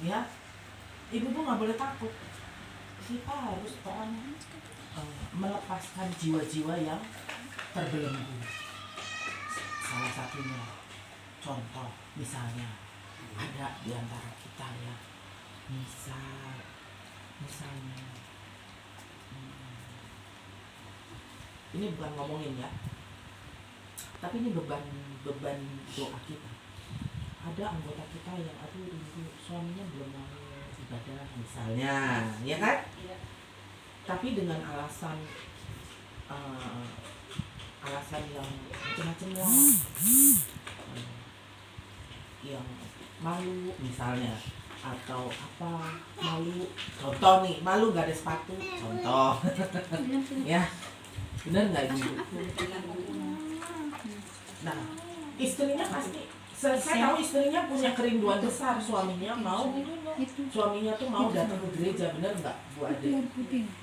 ya. Ibu-ibu nggak boleh takut. Kita harus perang melepaskan jiwa-jiwa yang terbelenggu. Salah satunya, contoh misalnya ada di antara kita ya, misalnya ini bukan ngomongin ya, tapi ini beban doa kita. Ada anggota kita yang rindu suaminya belum mau ibadah misalnya, ya kan? Ya. Tapi dengan alasan yang macam-macam lah, yang malu misalnya, atau apa, malu, contoh nih, malu nggak ada sepatu, contoh. Ya, benar nggak ibu? Nah, istrinya pasti, saya tahu istrinya punya kerinduan besar, suaminya tuh mau datang ke gereja, benar nggak Bu Ade?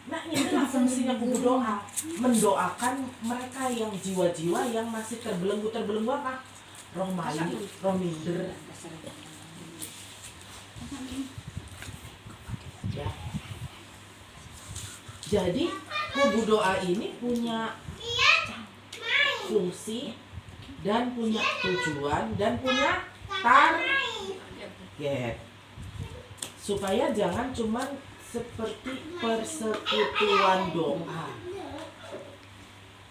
Nah, inilah fungsinya kubu doa, mendoakan mereka yang jiwa-jiwa yang masih terbelenggu apa? Roh malu, roh minder. Ya. Jadi kubu doa ini punya fungsi dan punya tujuan dan punya target, supaya jangan cuma seperti persekutuan doa.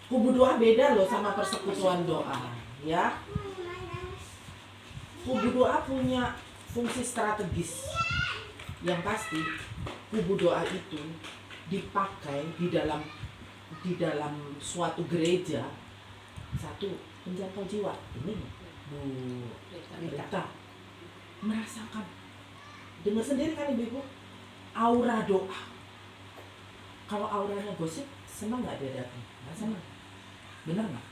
Kubu doa beda loh sama persekutuan doa, ya. Kubu doa punya fungsi strategis. Yang pasti kubu doa itu dipakai di dalam suatu gereja. Satu, penjangkau jiwa. Ini Bu Rita merasakan, dengar sendiri kan ibu-ibu, aura doa. Kalau auranya gosip, senang nggak dia datang? Nggak senang, benar nggak?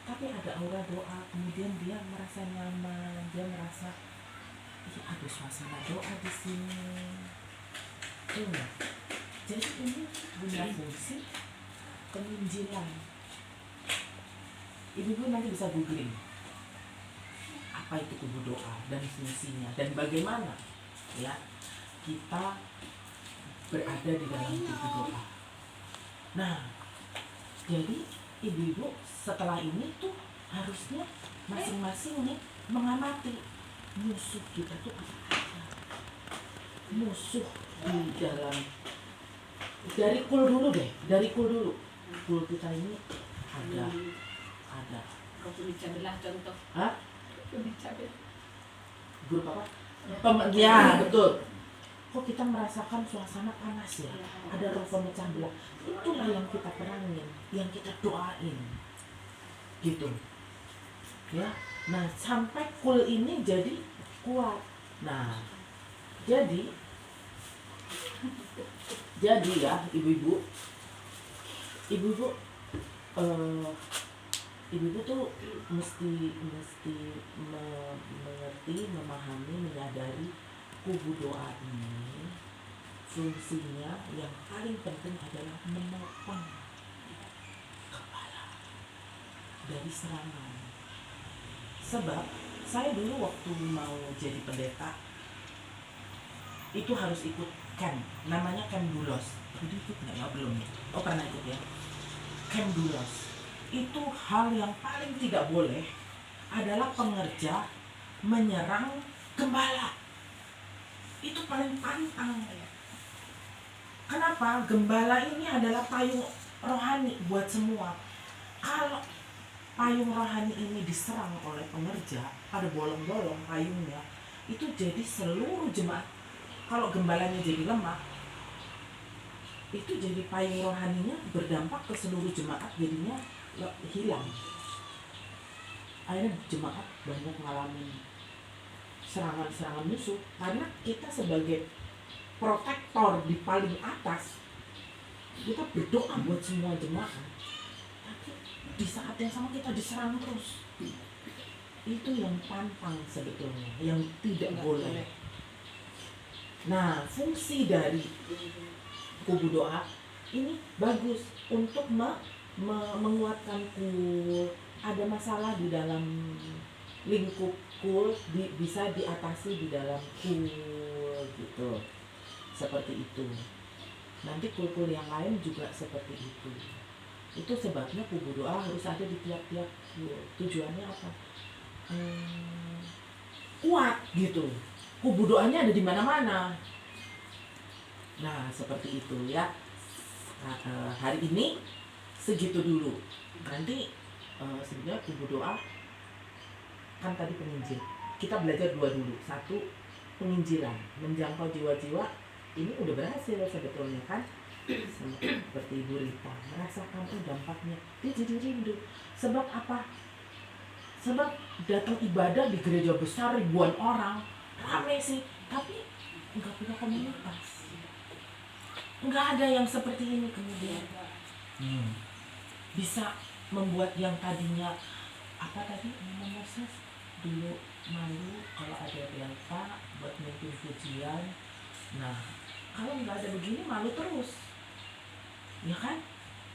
Tapi ada aura doa, kemudian dia merasa nyaman, dia merasa ada suasana doa di sini. Jadi ini punya fungsi penginjilan. Ibu-ibu nanti bisa googling apa itu kubu doa dan fungsinya dan bagaimana ya kita berada di dalam kubu doa. Nah, jadi ibu-ibu setelah ini tuh harusnya masing-masing nih mengamati musuh kita tuh apa aja. Musuh di dalam, dari kul dulu. Kul kita ini ada contoh. Hah? Grup apa? Ya, betul. Kok kita merasakan suasana panas ya? Ada roh pemecah belah. Itulah yang kita perangin, yang kita doain. Gitu. Ya. Nah, sampai kul ini jadi kuat. Nah, jadi ya ibu-ibu tuh mesti mengerti, memahami, menyadari kubu doa ini fungsinya yang paling penting adalah menopang kepala dari serangan. Sebab saya dulu waktu mau jadi pendeta itu harus ikut camp, namanya camp Dulos. Jadi ikut nggak? Belum. Oh, pernah ikut ya. Camp Dulos. Itu hal yang paling tidak boleh adalah pengerja menyerang gembala. Itu paling pantang. Kenapa? Gembala ini adalah payung rohani buat semua. Kalau payung rohani ini diserang oleh pengerja, ada bolong-bolong payungnya, itu jadi seluruh jemaat. Kalau gembalanya jadi lemah, itu jadi payung rohaninya berdampak ke seluruh jemaat, jadinya hilang. Akhirnya jemaat banyak mengalami serangan-serangan musuh, karena kita sebagai protektor di paling atas, kita berdoa buat semua jemaat, tapi di saat yang sama kita diserang terus. Itu yang pantang sebetulnya, yang tidak boleh. Nah, fungsi dari kubu doa ini bagus untuk menguatkan kul. Ada masalah di dalam lingkup kul bisa diatasi di dalam kul gitu, seperti itu. Nanti kul-kul yang lain juga seperti itu. Itu sebabnya kubu doa harus ada di tiap-tiap kul. Tujuannya apa? Kuat gitu. Kubu doanya ada di mana-mana. Nah seperti itu ya. Hari ini segitu dulu. Nanti sebenarnya kubu doa kan tadi penginjil. Kita belajar dua dulu. Satu, penginjilan, menjangkau jiwa-jiwa. Ini udah berhasil sebetulnya kan. Seperti Ibu Rita merasakan dampaknya. Dia jadi rindu. Sebab apa? Sebab datang ibadah di gereja besar ribuan orang, rame sih, tapi nggak punya komunitas. Nggak ada yang seperti ini kemudian. Bisa membuat yang tadinya apa tadi namanya dulu malu kalau ada delta buat mimpin pujian. Nah kalau nggak ada begini malu terus, ya kan?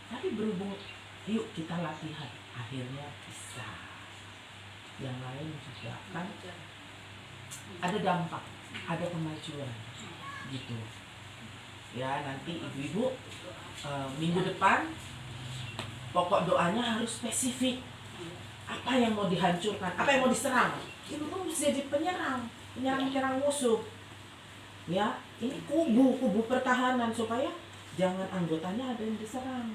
Tapi berhubung yuk kita latihan, akhirnya bisa. Yang lain juga kan ada dampak, ada kemajuan gitu. Ya nanti ibu-ibu minggu depan pokok doanya harus spesifik. Apa yang mau dihancurkan, apa yang mau diserang. Ibu pun bisa jadi penyerang musuh. Ya, ini kubu pertahanan supaya jangan anggotanya ada yang diserang.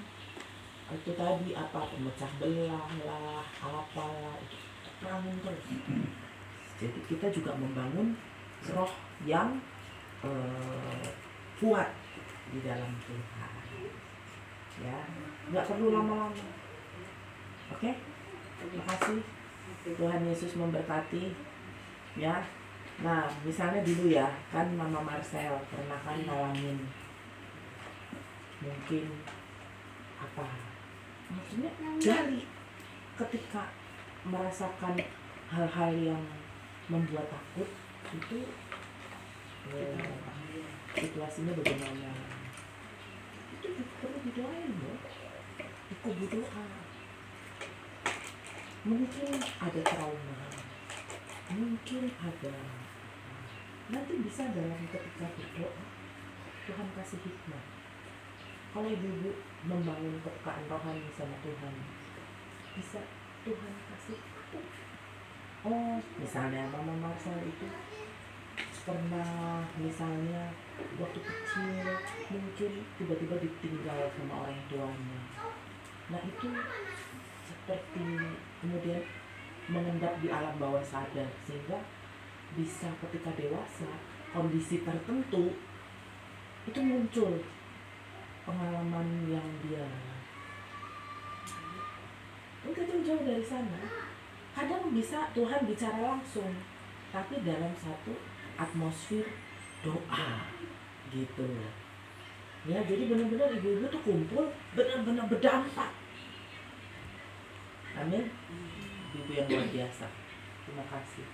Itu tadi apa pemecah belah lah, apalah itu perangin terus. Jadi kita juga membangun roh yang kuat di dalam Tuhan. Ya, nggak perlu lama-lama. Oke? Terima kasih. Tuhan Yesus memberkati. Ya. Nah, misalnya dulu ya, kan Mama Marcel pernah kan ngalamin mungkin apa? Maksudnya dari ketika merasakan hal-hal yang membuat takut itu situasinya bagaimana? Itu juga perlu didoain loh. Kubu doa. Mungkin ada trauma, mungkin ada. Nanti bisa dalam ketika berdoa Tuhan kasih hikmah. Kalau ibu-ibu membangun kepekaan rohani sama Tuhan, bisa Tuhan kasih apa? Oh, misalnya Mama Marcel itu pernah misalnya waktu kecil mungkin tiba-tiba ditinggal sama orang tuanya. Nah itu seperti kemudian mengendap di alam bawah sadar, sehingga bisa ketika dewasa kondisi tertentu itu muncul pengalaman yang dia enggak jauh-jauh dari sana. Kadang bisa Tuhan bicara langsung, tapi dalam satu atmosfer doa gitu. Ya, jadi benar-benar ibu-ibu tuh kumpul benar-benar berdampak. Amin. Ibu yang luar biasa. Terima kasih.